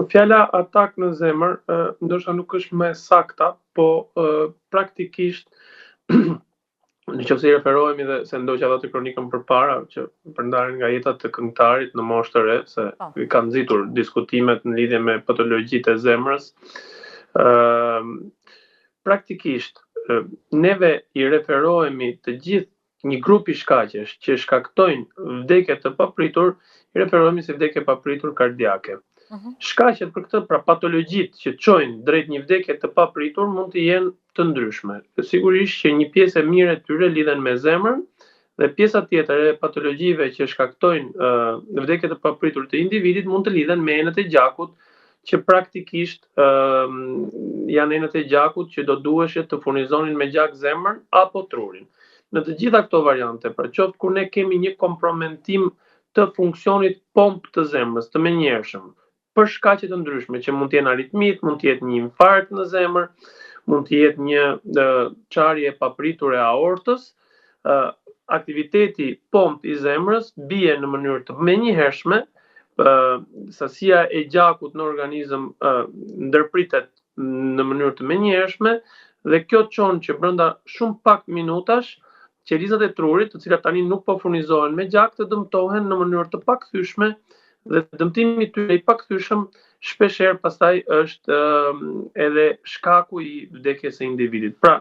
Fjala atak në zemër ndoshta nuk është më e sakta, po praktikisht nëse i referohemi dhe se ndoqja dha të kronikën përpara që përndaren nga jeta të këngëtarit në moshë të re, se i kanë nxitur diskutimet në lidhje me patologjitë e zemrës. Praktikisht neve i referohemi të gjithë një grup i shkaqesh që shkaktojnë vdekje të papritur, i referohemi si vdekje papritur kardiake. Shkaqet për këtë, pra patologjitë që çojnë drejt një vdekje të papritur mund të jenë të ndryshme. Sigurisht që një pjesë e mirë e tyre lidhen me zemrën dhe pjesa tjetër e patologjive që shkaktojnë vdekje të papritur të individit mund të lidhen me enët e gjakut, që praktikisht janë enët e gjakut që do duheshin të furnizonin me gjak zemrën apo trurin. Në të gjitha këto variante, pra qoftë kur ne kemi një kompromitim të funksionit pomp të zemrës, të menjëhershëm, për shkaqe të ndryshme, që mund të jenë aritmit, mund të jetë një infarkt në zemër, mund të jetë një çarje papritur e aortës, aktiviteti pomp i zemrës bie në mënyrë të menjëhershme, sasia e gjakut në organizëm ndërpritet në mënyrë të menjëhershme dhe kjo çon që brenda shumë pak minutash qelizat e trurit, të cilat tani nuk po furnizohen me gjak, të dëmtohen në mënyrë të pakthyeshme dhe dëmtimi i tyre i pakthyeshëm shpeshherë pastaj është edhe shkaku i vdekjes së individit. Pra,